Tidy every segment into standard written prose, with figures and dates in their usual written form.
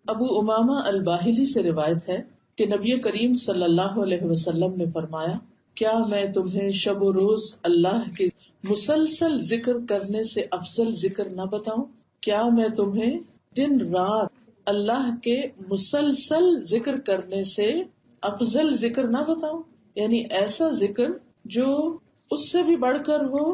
ابو امامہ الباہلی سے روایت ہے کہ نبی کریم صلی اللہ علیہ وسلم نے فرمایا، کیا میں تمہیں شب و روز اللہ کے مسلسل ذکر کرنے سے افضل ذکر نہ بتاؤں؟ کیا میں تمہیں دن رات اللہ کے مسلسل ذکر کرنے سے افضل ذکر نہ بتاؤں؟ یعنی ایسا ذکر جو اس سے بھی بڑھ کر ہو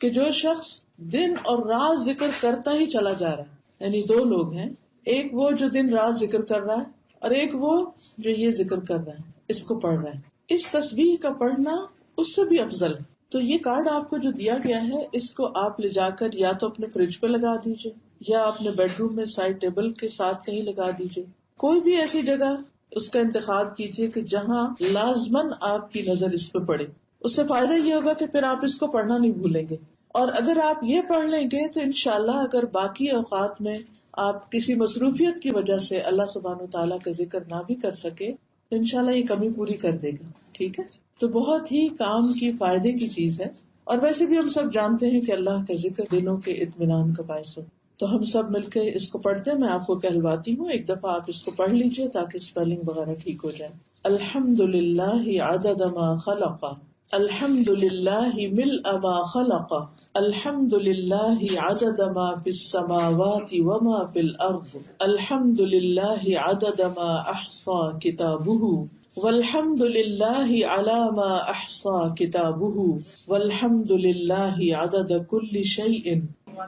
کہ جو شخص دن اور رات ذکر کرتا ہی چلا جا رہا ہے. یعنی دو لوگ ہیں، ایک وہ جو دن رات ذکر کر رہا ہے اور ایک وہ جو یہ ذکر کر رہا ہے، اس کو پڑھ رہا ہے. اس تسبیح کا پڑھنا اس سے بھی افضل ہے. تو یہ کارڈ آپ کو جو دیا گیا ہے، اس کو آپ لے جا کر یا تو اپنے فریج پہ لگا دیجئے یا اپنے بیڈ روم میں سائڈ ٹیبل کے ساتھ کہیں لگا دیجئے. کوئی بھی ایسی جگہ اس کا انتخاب کیجئے کہ جہاں لازماً آپ کی نظر اس پہ پڑے. اس سے فائدہ یہ ہوگا کہ پھر آپ اس کو پڑھنا نہیں بھولیں گے. اور اگر آپ یہ پڑھ لیں گے تو انشاءاللہ اگر باقی اوقات میں آپ کسی مصروفیت کی وجہ سے اللہ سبحانہ وتعالیٰ کا ذکر نہ بھی کر سکے تو انشاءاللہ یہ کمی پوری کر دے گا. ٹھیک ہے، تو بہت ہی کام کی فائدے کی چیز ہے. اور ویسے بھی ہم سب جانتے ہیں کہ اللہ کا ذکر دلوں کے اطمینان کا باعث ہو. تو ہم سب مل کے اس کو پڑھتے ہیں. میں آپ کو کہلواتی ہوں، ایک دفعہ آپ اس کو پڑھ لیجئے تاکہ اسپیلنگ وغیرہ ٹھیک ہو جائے. الحمدللہ عدد ما خلق، الحمدللہ ملء ما خلق، الحمدللہ عدد ما فی السماوات وما فی الارض، الحمدللہ عدد ما احصى کتابہ، والحمدللہ علی ما احصى کتابہ، والحمدللہ عدد کل شیء،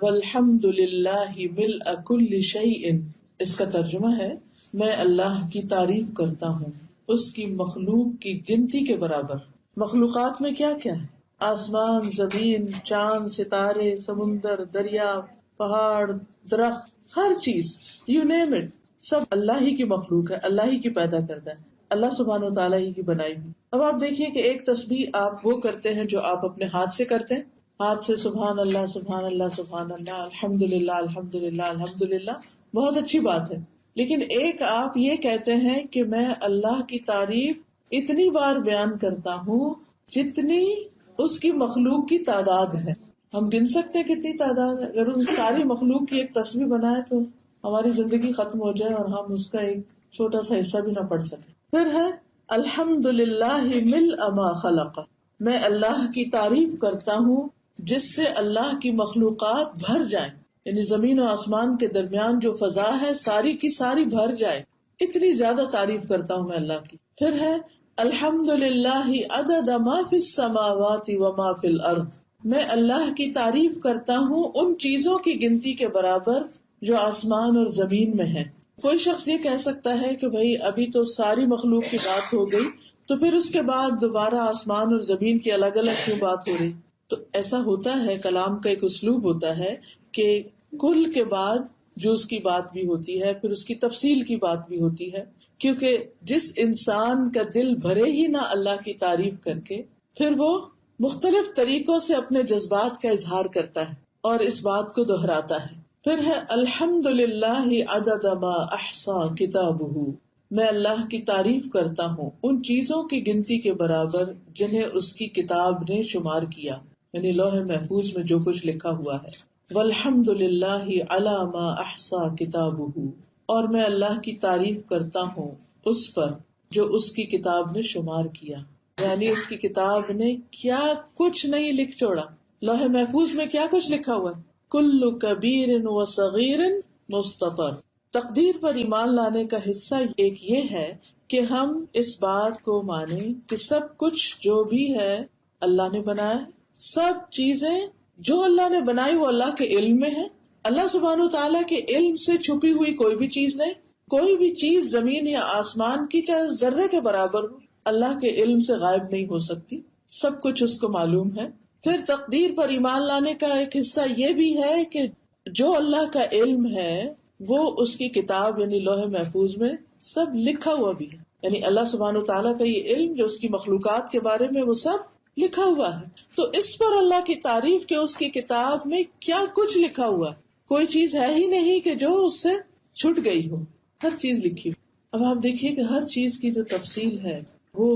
والحمدللہ ملء کل شیء. اس کا ترجمہ ہے، میں اللہ کی تعریف کرتا ہوں اس کی مخلوق کی گنتی کے برابر. مخلوقات میں کیا کیا ہے؟ آسمان، زمین، چاند، ستارے، سمندر، دریا، پہاڑ، درخت، ہر چیز، یو نیم اٹ، سب اللہ ہی کی مخلوق ہے، اللہ ہی کی پیدا کرتا ہے، اللہ سبحانہ و تعالیٰ ہی کی بنائی ہوئی. اب آپ دیکھیے کہ ایک تسبیح آپ وہ کرتے ہیں جو آپ اپنے ہاتھ سے کرتے ہیں، ہاتھ سے سبحان اللہ سبحان اللہ سبحان اللہ، الحمدللہ الحمدللہ الحمدللہ، بہت اچھی بات ہے. لیکن ایک آپ یہ کہتے ہیں کہ میں اللہ کی تعریف اتنی بار بیان کرتا ہوں جتنی اس کی مخلوق کی تعداد ہے. ہم گن سکتے ہیں کتنی تعداد ہے؟ اگر اس ساری مخلوق کی ایک تسبیح بنائے تو ہماری زندگی ختم ہو جائے اور ہم اس کا ایک چھوٹا سا حصہ بھی نہ پڑھ سکیں. پھر ہے الحمدللہ ملء ما خلق، میں اللہ کی تعریف کرتا ہوں جس سے اللہ کی مخلوقات بھر جائیں، یعنی زمین و آسمان کے درمیان جو فضا ہے ساری کی ساری بھر جائے، اتنی زیادہ تعریف کرتا ہوں میں اللہ کی. پھر ہے الحمدللہ عدد ما فی السماوات وما فی الارض، میں اللہ کی تعریف کرتا ہوں ان چیزوں کی گنتی کے برابر جو آسمان اور زمین میں ہیں. کوئی شخص یہ کہہ سکتا ہے کہ بھئی ابھی تو ساری مخلوق کی بات ہو گئی، تو پھر اس کے بعد دوبارہ آسمان اور زمین کی الگ الگ کیوں بات ہو رہی؟ تو ایسا ہوتا ہے، کلام کا ایک اسلوب ہوتا ہے کہ کل کے بعد جو اس کی بات بھی ہوتی ہے پھر اس کی تفصیل کی بات بھی ہوتی ہے. کیونکہ جس انسان کا دل بھرے ہی نہ اللہ کی تعریف کر کے، پھر وہ مختلف طریقوں سے اپنے جذبات کا اظہار کرتا ہے اور اس بات کو دہراتا ہے. پھر ہے الحمدللہ عدد ما احصى کتابہ، میں اللہ کی تعریف کرتا ہوں ان چیزوں کی گنتی کے برابر جنہیں اس کی کتاب نے شمار کیا، یعنی لوح محفوظ میں جو کچھ لکھا ہوا ہے. والحمدللہ علی ما احصى کتابہ، اور میں اللہ کی تعریف کرتا ہوں اس پر جو اس کی کتاب نے شمار کیا، یعنی اس کی کتاب نے کیا کچھ نہیں لکھ چھوڑا. لوح محفوظ میں کیا کچھ لکھا ہوا ہے؟ کل کبیر و صغیر مستطر. تقدیر پر ایمان لانے کا حصہ ایک یہ ہے کہ ہم اس بات کو مانیں کہ سب کچھ جو بھی ہے اللہ نے بنایا. سب چیزیں جو اللہ نے بنائی وہ اللہ کے علم میں ہے. اللہ سبحانہ وتعالیٰ کے علم سے چھپی ہوئی کوئی بھی چیز نہیں. کوئی بھی چیز زمین یا آسمان کی چاہے ذرے کے برابر ہو، اللہ کے علم سے غائب نہیں ہو سکتی. سب کچھ اس کو معلوم ہے. پھر تقدیر پر ایمان لانے کا ایک حصہ یہ بھی ہے کہ جو اللہ کا علم ہے وہ اس کی کتاب یعنی لوح محفوظ میں سب لکھا ہوا بھی ہے. یعنی اللہ سبحانہ وتعالیٰ کا یہ علم جو اس کی مخلوقات کے بارے میں وہ سب لکھا ہوا ہے. تو اس پر اللہ کی تعریف کہ اس کی کتاب میں کیا کچھ لکھا ہوا ہے. کوئی چیز ہے ہی نہیں کہ جو اس سے چھٹ گئی ہو، ہر چیز لکھی. اب آپ دیکھیے کہ ہر چیز کی جو تفصیل ہے وہ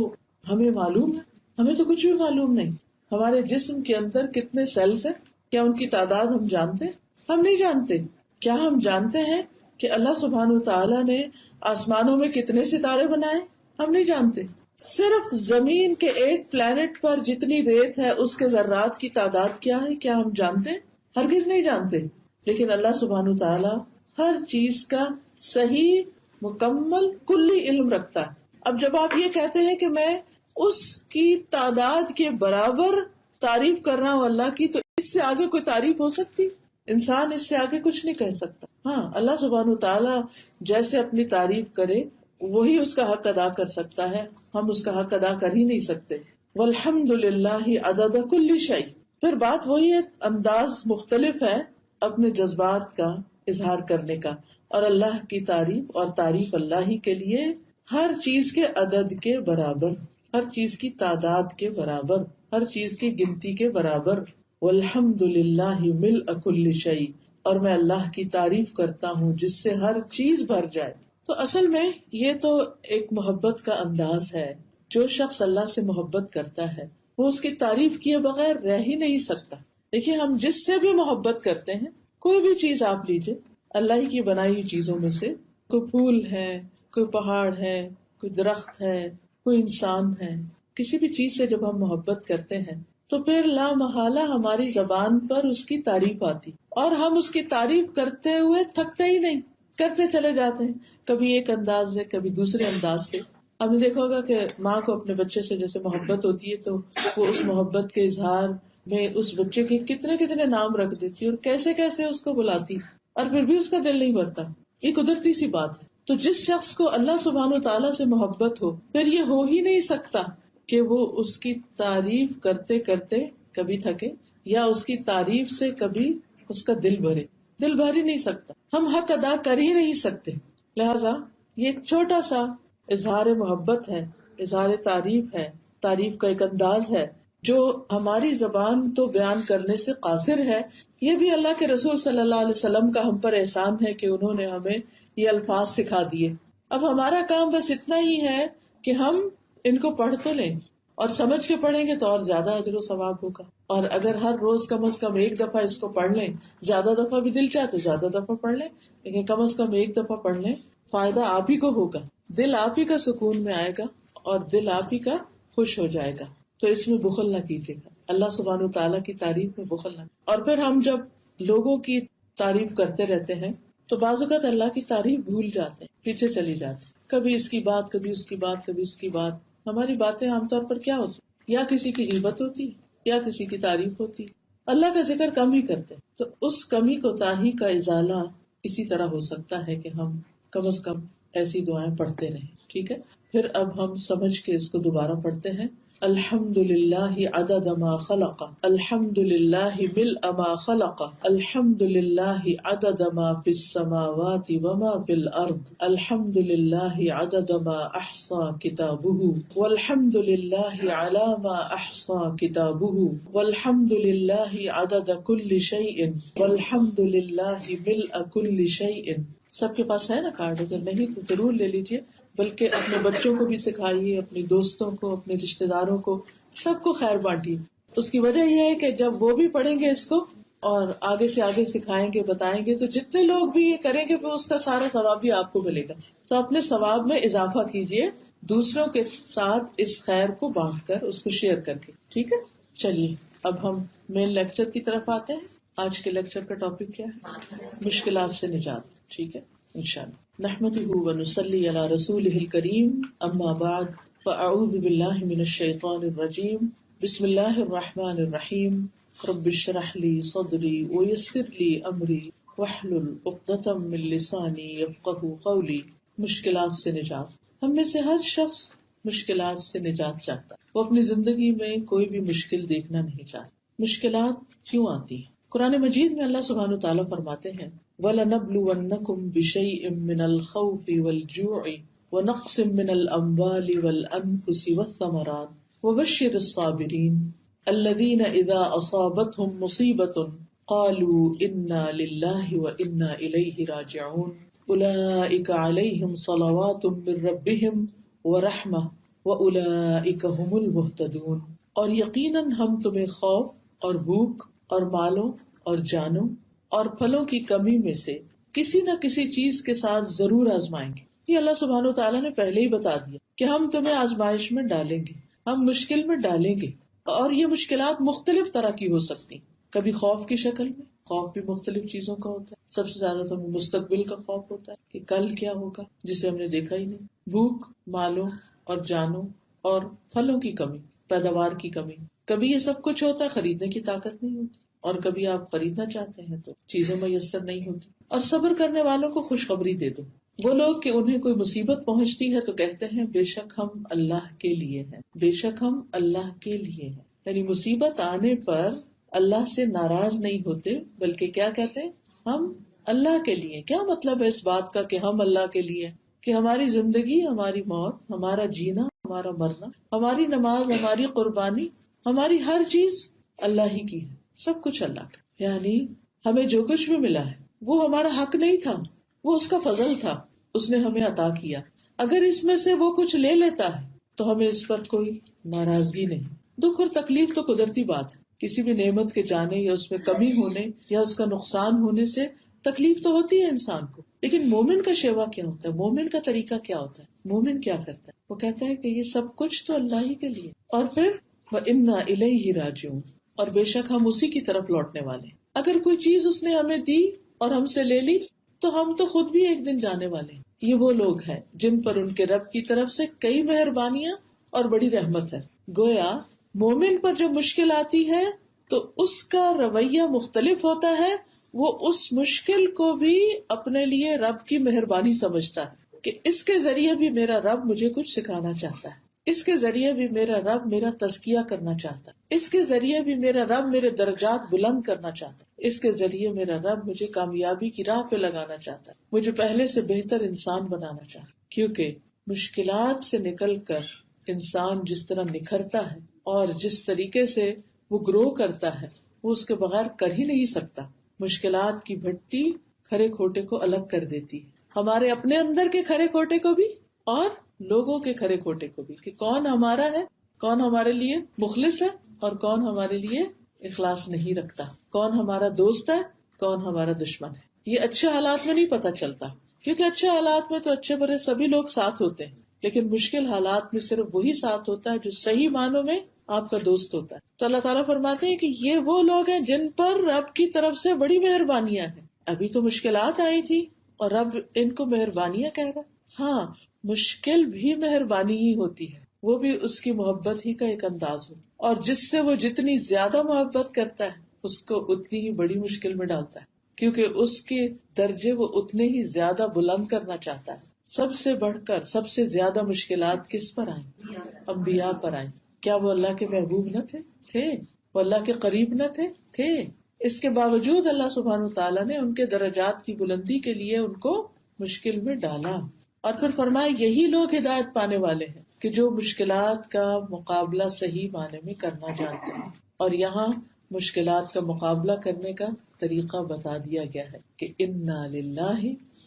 ہمیں معلوم ہے. ہمیں تو کچھ بھی معلوم نہیں. ہمارے جسم کے اندر کتنے سیلز ہیں، کیا ان کی تعداد ہم جانتے ہیں؟ ہم نہیں جانتے. کیا ہم جانتے ہیں کہ اللہ سبحانہ وتعالی نے آسمانوں میں کتنے ستارے بنائے ہم نہیں جانتے. صرف زمین کے ایک پلانٹ پر جتنی ریت ہے اس کے ذرات کی تعداد کیا ہے، کیا ہم جانتے ہیں؟ ہرگز نہیں جانتے. لیکن اللہ سبحانہ وتعالی ہر چیز کا صحیح، مکمل، کلی علم رکھتا ہے. اب جب آپ یہ کہتے ہیں کہ میں اس کی تعداد کے برابر تعریف کر رہا ہوں اللہ کی، تو اس سے آگے کوئی تعریف ہو سکتی؟ انسان اس سے آگے کچھ نہیں کہہ سکتا. ہاں، اللہ سبحانہ وتعالی جیسے اپنی تعریف کرے وہی اس کا حق ادا کر سکتا ہے، ہم اس کا حق ادا کر ہی نہیں سکتے. والحمد للہ عدد کل شیء. پھر بات وہی ہے، انداز مختلف ہے اپنے جذبات کا اظہار کرنے کا، اور اللہ کی تعریف اور تعریف اللہ ہی کے لیے ہر چیز کے عدد کے برابر، ہر چیز کی تعداد کے برابر، ہر چیز کی گنتی کے برابر. والحمد للہ ملء کل شیء. اور میں اللہ کی تعریف کرتا ہوں جس سے ہر چیز بھر جائے. تو اصل میں یہ تو ایک محبت کا انداز ہے. جو شخص اللہ سے محبت کرتا ہے وہ اس کی تعریف کیے بغیر رہ ہی نہیں سکتا. دیکھیے، ہم جس سے بھی محبت کرتے ہیں، کوئی بھی چیز آپ لیجئے اللہ ہی کی بنائی ہوئی چیزوں میں سے، کوئی پھول ہے، کوئی پہاڑ ہے، کوئی درخت ہے، کوئی انسان ہے، کسی بھی چیز سے جب ہم محبت کرتے ہیں تو پھر لا محالہ ہماری زبان پر اس کی تعریف آتی، اور ہم اس کی تعریف کرتے ہوئے تھکتے ہی نہیں، کرتے چلے جاتے ہیں. کبھی ایک انداز سے، کبھی دوسرے انداز سے. آپ نے دیکھا ہوگا کہ ماں کو اپنے بچے سے جیسے محبت ہوتی ہے تو وہ اس محبت کے اظہار میں اس بچے کے کتنے کتنے نام رکھ دیتی اور کیسے کیسے اس کو بلاتی، اور پھر بھی اس کا دل نہیں بھرتا. یہ قدرتی سی بات ہے. تو جس شخص کو اللہ سبحانہ وتعالیٰ سے محبت ہو، پھر یہ ہو ہی نہیں سکتا کہ وہ اس کی تعریف کرتے کرتے کبھی تھکے، یا اس کی تعریف سے کبھی اس کا دل بھرے. دل بھر ہی نہیں سکتا، ہم حق ادا کر ہی نہیں سکتے. لہذا یہ ایک چھوٹا سا اظہار محبت ہے، اظہار تعریف ہے، تعریف کا ایک انداز ہے جو ہماری زبان تو بیان کرنے سے قاصر ہے. یہ بھی اللہ کے رسول صلی اللہ علیہ وسلم کا ہم پر احسان ہے کہ انہوں نے ہمیں یہ الفاظ سکھا دیے. اب ہمارا کام بس اتنا ہی ہے کہ ہم ان کو پڑھ تو لیں، اور سمجھ کے پڑھیں گے تو اور زیادہ اجر و ثواب ہوگا. اور اگر ہر روز کم از کم ایک دفعہ اس کو پڑھ لیں، زیادہ دفعہ بھی دل چاہے تو زیادہ دفعہ پڑھ لیں، لیکن کم از کم ایک دفعہ پڑھ لیں، فائدہ آپ ہی کو ہوگا، دل آپ ہی کا سکون میں آئے گا اور دل آپ ہی کا خوش ہو جائے گا. تو اس میں بخل نہ کیجیے گا، اللہ سبحانہ وتعالیٰ کی تعریف میں بخل نہ. اور پھر ہم جب لوگوں کی تعریف کرتے رہتے ہیں تو بعض اوقات اللہ کی تعریف بھول جاتے ہیں، پیچھے چلی جاتے ہیں، کبھی اس کی بات، کبھی اس کی بات، کبھی اس کی بات. ہماری باتیں عام طور پر کیا ہوتی، یا کسی کی غیبت ہوتی یا کسی کی تعریف ہوتی، اللہ کا ذکر کم ہی کرتے. تو اس کمی کوتاہی کا ازالہ اسی طرح ہو سکتا ہے کہ ہم کم از کم ایسی دعائیں پڑھتے رہیں. ٹھیک ہے، پھر اب ہم سمجھ کے اس کو دوبارہ پڑھتے ہیں. الحمد للہ عدد ما خلق، الحمد للہ ملء ما خلق، الحمد للہ عدد ما فی السماوات وما فی الارض، الحمد للہ عدد ما احصى کتابہ، والحمد للہ علی ما احصى کتابہ، والحمد للہ عدد کل شیء، والحمد للہ ملء کل شیء. سب کے پاس ہے نا کارڈ؟ اگر نہیں تو ضرور لے لیجیے، بلکہ اپنے بچوں کو بھی سکھائیے، اپنے دوستوں کو، اپنے رشتے داروں کو، سب کو خیر بانٹیے. اس کی وجہ یہ ہے کہ جب وہ بھی پڑھیں گے اس کو اور آگے سے آگے سکھائیں گے، بتائیں گے، تو جتنے لوگ بھی یہ کریں گے پھر اس کا سارا ثواب بھی آپ کو ملے گا. تو اپنے ثواب میں اضافہ کیجیے دوسروں کے ساتھ اس خیر کو بانٹ کر، اس کو شیئر کر کے. ٹھیک ہے، چلیے اب ہم مین لیکچر کی طرف آتے ہیں. آج کے لیکچر کا ٹاپک کیا ہے؟ مشکلات سے نجات. ٹھیک ہے انشاءاللہ. نحمده ونصلي على رسوله الكريم، اما بعد، فاعوذ بالله من الشيطان الرجيم. بسم الله الرحمن الرحيم. رب اشرح لي صدري ويسر لي امري واحلل عقدة من لساني يفقهوا قولي. مشکلات سے نجات. ہم میں سے ہر شخص مشکلات سے نجات چاہتا ہے. وہ اپنی زندگی میں کوئی بھی مشکل دیکھنا نہیں چاہتا. مشکلات کیوں آتی ہیں؟ قرآن مجید میں اللہ سبحانہ وتعالیٰ فرماتے ہیں وَلَنَبْلُوَنَّكُمْ بِشَيْءٍ مِّنَ الْخَوْفِ وَالْجُوعِ وَنَقْصٍ مِّنَ الْأَمْوَالِ وَالْأَنفُسِ وَالثَّمَرَاتِ وَبَشِّرِ الصَّابِرِينَ الَّذِينَ إِذَا أَصَابَتْهُمْ مُصِيبَةٌ قَالُوا إِنَّا لِلَّهِ وَإِنَّا إِلَيْهِ رَاجِعُونَ أُولَئِكَ عَلَيْهِمْ صَلَوَاتٌ مِّن رَّبِّهِمْ وَرَحْمَةٌ وَأُولَئِكَ هُمُ الْمُهْتَدُونَ. اور یقیناً ہم تمہیں خوف اور بھوک اور مالوں اور جانوں اور پھلوں کی کمی میں سے کسی نہ کسی چیز کے ساتھ ضرور آزمائیں گے. یہ اللہ سبحانہ وتعالیٰ نے پہلے ہی بتا دیا کہ ہم تمہیں آزمائش میں ڈالیں گے، ہم مشکل میں ڈالیں گے. اور یہ مشکلات مختلف طرح کی ہو سکتی، کبھی خوف کی شکل میں، خوف بھی مختلف چیزوں کا ہوتا ہے. سب سے زیادہ تو ہمیں مستقبل کا خوف ہوتا ہے کہ کل کیا ہوگا جسے ہم نے دیکھا ہی نہیں. بھوک، مالوں اور جانوں اور پھلوں کی کمی، پیداوار کی کمی. کبھی یہ سب کچھ ہوتا ہے، خریدنے کی طاقت نہیں ہوتی، اور کبھی آپ خریدنا چاہتے ہیں تو چیزیں میسر نہیں ہوتی. اور صبر کرنے والوں کو خوشخبری دے دو. وہ لوگ کہ انہیں کوئی مصیبت پہنچتی ہے تو کہتے ہیں بے شک ہم اللہ کے لیے ہیں، بے شک ہم اللہ کے لیے ہیں. یعنی مصیبت آنے پر اللہ سے ناراض نہیں ہوتے، بلکہ کیا کہتے ہیں؟ ہم اللہ کے لیے. کیا مطلب ہے اس بات کا کہ ہم اللہ کے لیے، کہ ہماری زندگی، ہماری موت، ہمارا جینا، ہمارا مرنا، ہماری نماز، ہماری قربانی، ہماری ہر چیز اللہ ہی کی ہے، سب کچھ اللہ کا. یعنی ہمیں جو کچھ بھی ملا ہے وہ ہمارا حق نہیں تھا، وہ اس کا فضل تھا، اس نے ہمیں عطا کیا. اگر اس میں سے وہ کچھ لے لیتا ہے تو ہمیں اس پر کوئی ناراضگی نہیں. دکھ اور تکلیف تو قدرتی بات ہے، کسی بھی نعمت کے جانے یا اس میں کمی ہونے یا اس کا نقصان ہونے سے تکلیف تو ہوتی ہے انسان کو. لیکن مومن کا شیوا کیا ہوتا ہے؟ مومن کا طریقہ کیا ہوتا ہے؟ مومن کیا کرتا ہے؟ وہ کہتا ہے کہ یہ سب کچھ تو اللہ ہی کے لیے، اور پھر وَإِنَّا إِلَيْهِ رَاجِعُونَ، اور بے شک ہم اسی کی طرف لوٹنے والے. اگر کوئی چیز اس نے ہمیں دی اور ہم سے لے لی تو ہم تو خود بھی ایک دن جانے والے ہیں. یہ وہ لوگ ہیں جن پر ان کے رب کی طرف سے کئی مہربانیاں اور بڑی رحمت ہے. گویا مومن پر جب مشکل آتی ہے تو اس کا رویہ مختلف ہوتا ہے. وہ اس مشکل کو بھی اپنے لیے رب کی مہربانی سمجھتا ہے کہ اس کے ذریعے بھی میرا رب مجھے کچھ سکھانا چاہتا ہے، اس کے ذریعے بھی میرا رب میرا تزکیہ کرنا چاہتا ہے، اس کے ذریعے بھی میرا رب میرے درجات بلند کرنا چاہتا ہے، اس کے ذریعے میرا رب مجھے کامیابی کی راہ پہ لگانا چاہتا ہے، مجھے پہلے سے بہتر انسان بنانا چاہتا ہے. کیونکہ مشکلات سے نکل کر انسان جس طرح نکھرتا ہے اور جس طریقے سے وہ گرو کرتا ہے وہ اس کے بغیر کر ہی نہیں سکتا. مشکلات کی بھٹی کھرے کھوٹے کو الگ کر دیتی ہے، ہمارے اپنے اندر کے کھرے کھوٹے کو بھی اور لوگوں کے کھرے کھوٹے کو بھی، کہ کون ہمارا ہے، کون ہمارے لیے مخلص ہے اور کون ہمارے لیے اخلاص نہیں رکھتا، کون ہمارا دوست ہے، کون ہمارا دشمن ہے. یہ اچھے حالات میں نہیں پتا چلتا، کیونکہ اچھے حالات میں تو اچھے برے سبھی لوگ ساتھ ہوتے ہیں، لیکن مشکل حالات میں صرف وہی ساتھ ہوتا ہے جو صحیح معنوں میں آپ کا دوست ہوتا ہے. تو اللہ تعالیٰ فرماتے ہیں کہ یہ وہ لوگ ہیں جن پر رب کی طرف سے بڑی مہربانیاں ہیں. ابھی تو مشکلات آئی تھی اور رب ان کو مہربانیاں کہہ رہا. ہاں، مشکل بھی مہربانی ہی ہوتی ہے، وہ بھی اس کی محبت ہی کا ایک انداز ہو، اور جس سے وہ جتنی زیادہ محبت کرتا ہے اس کو اتنی ہی بڑی مشکل میں ڈالتا ہے، کیونکہ اس کے درجے وہ اتنے ہی زیادہ بلند کرنا چاہتا ہے. سب سے بڑھ کر سب سے زیادہ مشکلات کس پر آئیں؟ انبیاء پر آئیں. کیا وہ اللہ کے محبوب نہ تھے؟ وہ اللہ کے قریب نہ تھے. اس کے باوجود اللہ سبحانہ وتعالیٰ نے ان کے درجات کی بلندی کے لیے ان کو مشکل میں ڈالا. اور پھر فرمایا یہی لوگ ہدایت پانے والے ہیں کہ جو مشکلات کا مقابلہ صحیح معنی میں کرنا جانتے ہیں. اور یہاں مشکلات کا مقابلہ کرنے کا طریقہ بتا دیا گیا ہے کہ انا للہ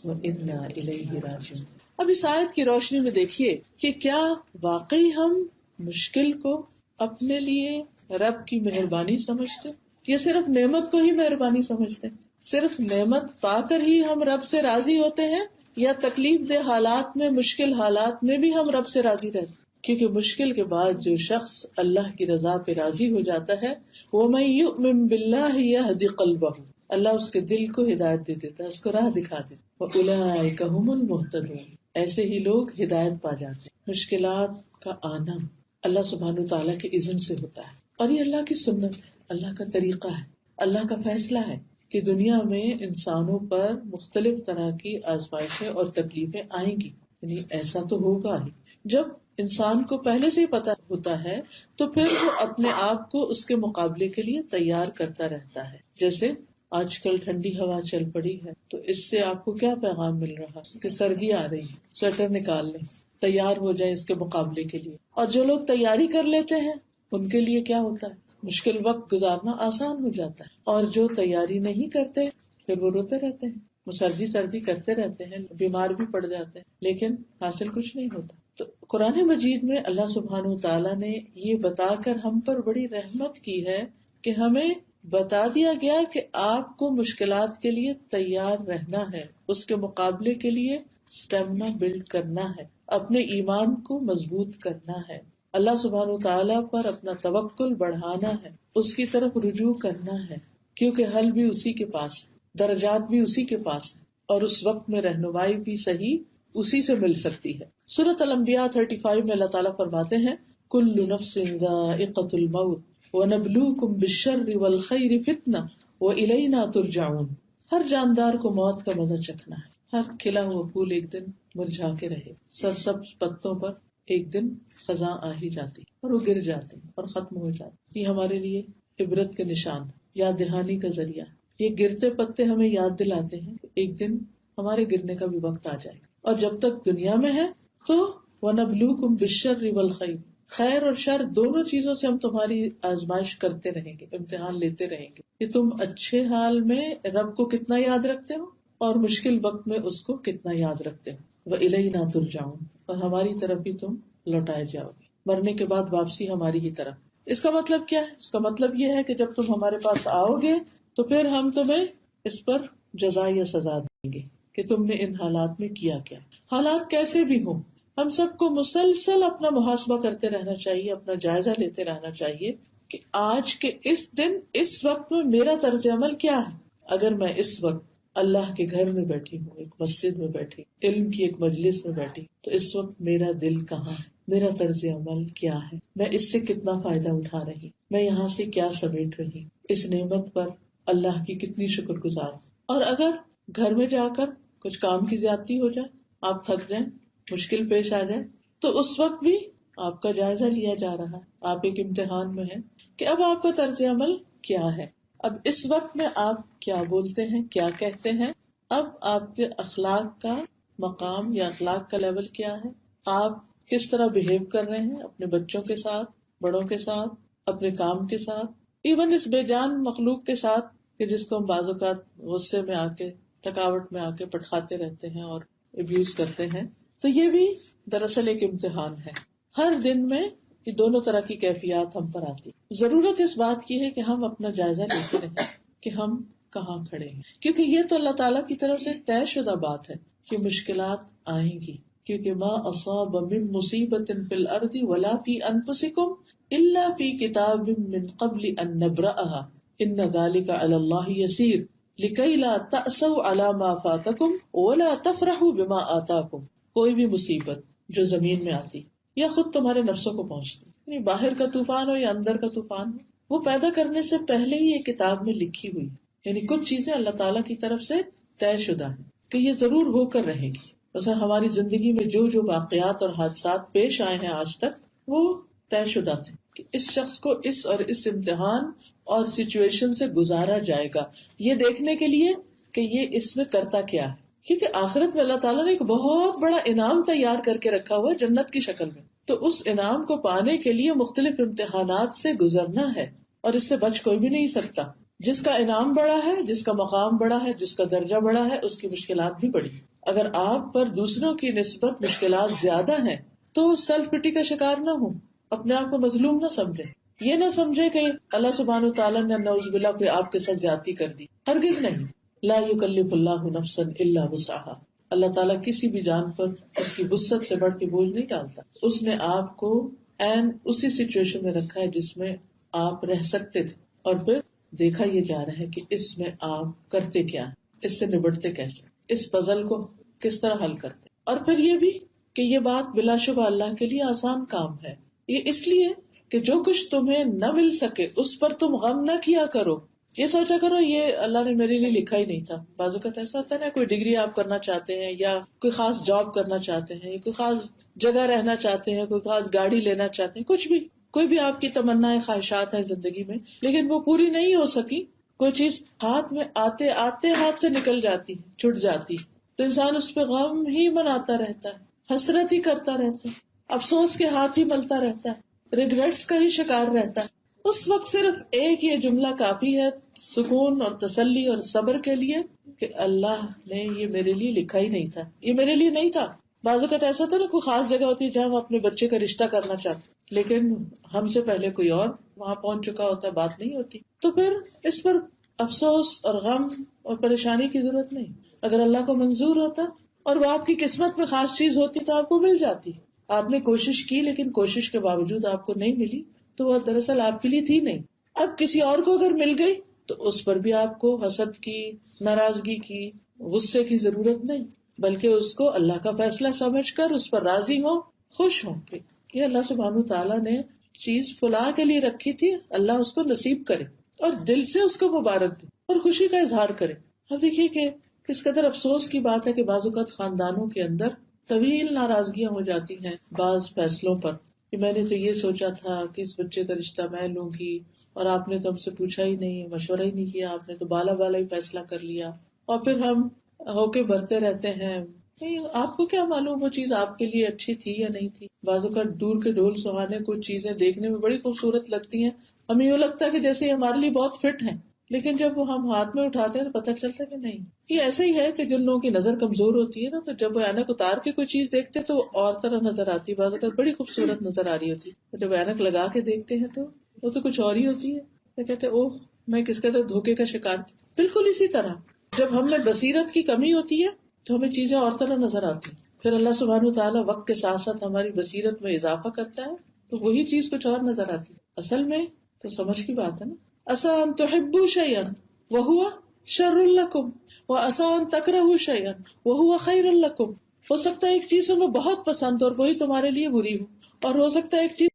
و انا الیہ راجعون. اب اس آیت کی روشنی میں دیکھیے کہ کیا واقعی ہم مشکل کو اپنے لیے رب کی مہربانی سمجھتے، یا صرف نعمت کو ہی مہربانی سمجھتے؟ صرف نعمت پا کر ہی ہم رب سے راضی ہوتے ہیں، یا تکلیف دہ حالات میں، مشکل حالات میں بھی ہم رب سے راضی رہتے؟ کیونکہ مشکل کے بعد جو شخص اللہ کی رضا پہ راضی ہو جاتا ہے، وَمَن يُؤْمِن بِاللَّهِ يَهْدِ قَلْبَهُ، اللہ اس کے دل کو ہدایت دے دیتا ہے، اس کو راہ دکھا دیتا ہے. وَأُولَٰئِكَ هُمُ الْمُهْتَدُونَ، ایسے ہی لوگ ہدایت پا جاتے ہیں. مشکلات کا آنا اللہ سبحانہ وتعالیٰ کے اذن سے ہوتا ہے، اور یہ اللہ کی سنت ہے، اللہ کا طریقہ ہے، اللہ کا فیصلہ ہے کہ دنیا میں انسانوں پر مختلف طرح کی آزمائشیں اور تکلیفیں آئیں گی. یعنی ایسا تو ہوگا ہی. جب انسان کو پہلے سے ہی پتا ہوتا ہے تو پھر وہ اپنے آپ کو اس کے مقابلے کے لیے تیار کرتا رہتا ہے. جیسے آج کل ٹھنڈی ہوا چل پڑی ہے تو اس سے آپ کو کیا پیغام مل رہا کہ سردی آ رہی ہے، سویٹر نکال لیں، تیار ہو جائیں اس کے مقابلے کے لیے. اور جو لوگ تیاری کر لیتے ہیں ان کے لیے کیا ہوتا ہے؟ مشکل وقت گزارنا آسان ہو جاتا ہے. اور جو تیاری نہیں کرتے پھر وہ روتے رہتے ہیں، وہ سردی کرتے رہتے ہیں، بیمار بھی پڑ جاتے ہیں، لیکن حاصل کچھ نہیں ہوتا. تو قرآن مجید میں اللہ سبحانہ وتعالیٰ نے یہ بتا کر ہم پر بڑی رحمت کی ہے کہ ہمیں بتا دیا گیا کہ آپ کو مشکلات کے لیے تیار رہنا ہے، اس کے مقابلے کے لیے اسٹیمنا بلڈ کرنا ہے، اپنے ایمان کو مضبوط کرنا ہے، اللہ سبحانہ وتعالیٰ پر اپنا توکل بڑھانا ہے، اس کی طرف رجوع کرنا ہے، کیونکہ حل بھی اسی کے پاس ہے، درجات بھی اسی کے پاس ہے، اور اس وقت میں رہنمائی بھی صحیح اسی سے مل سکتی ہے۔ سورۃ الانبیاء 35 میں اللہ تعالیٰ فرماتے ہیں کل نفس ذائقۃ الموت وَنَبْلُوكُمْ بِالشَّرِّ وَالْخَيْرِ فِتْنَةً وَإِلَيْنَا تُرْجَعُونَ۔ ہر جاندار کو موت کا مزہ چکھنا ہے، ہر کھلا ہوا پھول ایک دن مرجھا کے رہے، سرسبز پتوں پر ایک دن خزاں آ ہی جاتی اور وہ گر جاتے اور ختم ہو جاتے۔ یہ ہمارے لیے عبرت کے نشان، یاد دہانی کا ذریعہ۔ یہ گرتے پتے ہمیں یاد دلاتے ہیں کہ ایک دن ہمارے گرنے کا بھی وقت آ جائے گا، اور جب تک دنیا میں ہے تو وَنَبْلُوكُمْ بِالشَّرِّ وَالْخَيْرِ، خیر اور شر دونوں چیزوں سے ہم تمہاری آزمائش کرتے رہیں گے، امتحان لیتے رہیں گے کہ تم اچھے حال میں رب کو کتنا یاد رکھتے ہو اور مشکل وقت میں اس کو کتنا یاد رکھتے ہو۔ وَإِلَيْنَا تُرْجَعُونَ، اور ہماری طرف ہی تم لوٹائے جاؤ گے، مرنے کے بعد واپسی ہماری ہی طرف۔ اس کا مطلب کیا ہے؟ اس کا مطلب یہ ہے کہ جب تم ہمارے پاس آؤ گے تو پھر ہم تمہیں اس پر جزا یا سزا دیں گے کہ تم نے ان حالات میں کیا کیا۔ حالات کیسے بھی ہوں، ہم سب کو مسلسل اپنا محاسبہ کرتے رہنا چاہیے، اپنا جائزہ لیتے رہنا چاہیے کہ آج کے اس دن اس وقت میں میرا طرز عمل کیا ہے۔ اگر میں اس وقت اللہ کے گھر میں بیٹھی ہوں، ایک مسجد میں بیٹھی، علم کی ایک مجلس میں بیٹھی، تو اس وقت میرا دل کہاں ہے، میرا طرز عمل کیا ہے، میں اس سے کتنا فائدہ اٹھا رہی، میں یہاں سے کیا سمیٹ رہی، اس نعمت پر اللہ کی کتنی شکر گزار۔ اور اگر گھر میں جا کر کچھ کام کی زیادتی ہو جائے، آپ تھک جائیں، مشکل پیش آ جائے، تو اس وقت بھی آپ کا جائزہ لیا جا رہا ہے، آپ ایک امتحان میں ہیں کہ اب آپ کا طرز عمل کیا ہے، اب اس وقت میں آپ کیا بولتے ہیں، کیا کہتے ہیں، اب آپ کے اخلاق کا مقام یا اخلاق کا لیول کیا ہے، آپ کس طرح بہیو کر رہے ہیں اپنے بچوں کے ساتھ، بڑوں کے ساتھ، اپنے کام کے ساتھ، ایون اس بے جان مخلوق کے ساتھ کہ جس کو ہم بعض اوقات غصے میں آ کے، تھکاوٹ میں آ کے پٹخاتے رہتے ہیں اور ابیوز کرتے ہیں۔ تو یہ بھی دراصل ایک امتحان ہے۔ ہر دن میں یہ دونوں طرح کی کیفیات ہم پر آتی۔ ضرورت اس بات کی ہے کہ ہم اپنا جائزہ لیتے رہیں کہ ہم کہاں کھڑے ہیں، کیونکہ یہ تو اللہ تعالیٰ کی طرف سے طے شدہ بات ہے کہ مشکلات آئیں گی، کیونکہ ما اصاب من مصیبت فی الارض ولا فی انفسکم الا فی کتاب من قبل ان نبرأها ان ذلک علی اللہ یسیر لکی لا تأسوا علی ما فاتکم ولا تفرحوا بما آتاکم۔ کوئی بھی مصیبت جو زمین میں آتی یا خود تمہارے نفسوں کو پہنچتی، یعنی باہر کا طوفان ہو یا اندر کا طوفان ہو، وہ پیدا کرنے سے پہلے ہی ایک کتاب میں لکھی ہوئی، یعنی کچھ چیزیں اللہ تعالیٰ کی طرف سے طے شدہ ہیں کہ یہ ضرور ہو کر رہے گی۔ مثلا ہماری زندگی میں جو جو واقعات اور حادثات پیش آئے ہیں آج تک، وہ طے شدہ تھے کہ اس شخص کو اس اور اس امتحان اور سچویشن سے گزارا جائے گا، یہ دیکھنے کے لیے کہ یہ اس میں کرتا کیا ہے، کیونکہ آخرت میں اللہ تعالیٰ نے ایک بہت بڑا انعام تیار کر کے رکھا ہوا ہے جنت کی شکل میں، تو اس انعام کو پانے کے لیے مختلف امتحانات سے گزرنا ہے، اور اس سے بچ کوئی بھی نہیں سکتا۔ جس کا انعام بڑا ہے، جس کا مقام بڑا ہے، جس کا درجہ بڑا ہے، اس کی مشکلات بھی بڑی۔ اگر آپ پر دوسروں کی نسبت مشکلات زیادہ ہیں تو سیلف پٹی کا شکار نہ ہوں، اپنے آپ کو مظلوم نہ سمجھے، یہ نہ سمجھے کہ اللہ سبحانہ وتعالیٰ نے نعوذ باللہ کوئی آپ کے ساتھ زیادتی کر دی، ہرگز نہیں۔ لا یکلف اللہ نفسا الا وسعها، اللہ تعالیٰ کسی بھی جان پر اس کی وسعت سے بڑھ کے بوجھ نہیں ڈالتا، اس نے آپ کو عین اسی سچویشن میں رکھا ہے جس میں آپ رہ سکتے تھے، اور پھر دیکھا یہ جا رہا ہے کہ اس میں آپ کرتے کیا، اس سے نبٹتے کیسے، اس پزل کو کس طرح حل کرتے، اور پھر یہ بھی کہ یہ بات بلا شبہ اللہ کے لیے آسان کام ہے، یہ اس لیے کہ جو کچھ تمہیں نہ مل سکے اس پر تم غم نہ کیا کرو، یہ سوچا کرو یہ اللہ نے میرے لیے لکھا ہی نہیں تھا۔ بعض اوقات ایسا ہوتا ہے نا، کوئی ڈگری آپ کرنا چاہتے ہیں یا کوئی خاص جاب کرنا چاہتے ہیں یا کوئی خاص جگہ رہنا چاہتے ہیں، کوئی خاص گاڑی لینا چاہتے ہیں، کچھ بھی، کوئی بھی آپ کی تمنا خواہشات ہیں زندگی میں، لیکن وہ پوری نہیں ہو سکی، کوئی چیز ہاتھ میں آتے آتے ہاتھ سے نکل جاتی، چھٹ جاتی، تو انسان اس پہ غم ہی مناتا رہتا ہے، حسرت ہی کرتا رہتا ہے، افسوس کے ہاتھ ہی ملتا رہتا ہے، ریگریٹس کا ہی شکار رہتا ہے۔ اس وقت صرف ایک یہ جملہ کافی ہے سکون اور تسلی اور صبر کے لیے کہ اللہ نے یہ میرے لیے لکھا ہی نہیں تھا، یہ میرے لیے نہیں تھا، بعض اوقات ایسا ہوتا ہے نا، کوئی خاص جگہ ہوتی ہے جہاں ہم اپنے بچے کا رشتہ کرنا چاہتے ہیں، لیکن ہم سے پہلے کوئی اور وہاں پہنچ چکا ہوتا ہے، بات نہیں ہوتی، تو پھر اس پر افسوس اور غم اور پریشانی کی ضرورت نہیں. اگر اللہ کو منظور ہوتا اور وہ آپ کی قسمت میں خاص چیز ہوتی تو آپ کو مل جاتی. آپ نے کوشش کی لیکن کوشش کے باوجود آپ کو نہیں ملی تو وہ دراصل آپ کے لیے تھی نہیں. اب کسی اور کو اگر مل گئی تو اس پر بھی آپ کو حسد کی، ناراضگی کی، غصے کی ضرورت نہیں، بلکہ اس کو اللہ کا فیصلہ سمجھ کر اس پر راضی ہو، خوش ہوں کہ یہ اللہ سبحانہ تعالیٰ نے چیز فلاں کے لیے رکھی تھی، اللہ اس کو نصیب کرے اور دل سے اس کو مبارک دے اور خوشی کا اظہار کرے. اب دیکھیے کہ کس قدر افسوس کی بات ہے کہ بعض اوقات خاندانوں کے اندر طویل ناراضگیاں ہو جاتی ہیں بعض فیصلوں پر، کہ میں نے تو یہ سوچا تھا کہ اس بچے کا رشتہ میں لوں گی اور آپ نے تو ہم سے پوچھا ہی نہیں، مشورہ ہی نہیں کیا، آپ نے تو بالا بالا ہی فیصلہ کر لیا. اور پھر ہم ہو کے بھرتے رہتے ہیں. نہیں، آپ کو کیا معلوم وہ چیز آپ کے لیے اچھی تھی یا نہیں تھی. بعض اوقات دور کے ڈھول سہانے کچھ چیزیں دیکھنے میں بڑی خوبصورت لگتی ہیں، ہمیں یوں لگتا ہے کہ جیسے ہمارے لیے بہت فٹ ہیں، لیکن جب وہ ہم ہاتھ میں اٹھاتے ہیں تو پتہ چلتا ہے کہ نہیں. یہ ایسا ہی ہے کہ جن لوگوں کی نظر کمزور ہوتی ہے نا، تو جب وہ اینک اتار کے کوئی چیز دیکھتے تو اور طرح نظر آتی ہے، بعض اوقات بڑی خوبصورت نظر آ رہی ہوتی ہے، جب اینک لگا کے دیکھتے ہیں تو وہ تو کچھ اور ہی ہوتی ہے. تو کہتے اوہ میں کس قدر دھوکے کا شکار تھی. بالکل اسی طرح جب ہم میں بصیرت کی کمی ہوتی ہے تو ہمیں چیزیں اور طرح نظر آتی ہیں، پھر اللہ سبحانہ تعالیٰ وقت کے ساتھ ساتھ ہماری بصیرت میں اضافہ کرتا ہے تو وہی چیز کچھ اور نظر آتی ہے. اصل میں تو سمجھ کی بات ہے نا. عسیٰ ان تحبوا شیئا وہو شر لکم وعسیٰ ان تکرہوا شیئا وہو خیر لکم. ہو سکتا ہے ایک چیز تمہیں بہت پسند اور وہی تمہارے لیے بری ہو، اور ہو سکتا ہے ایک چیز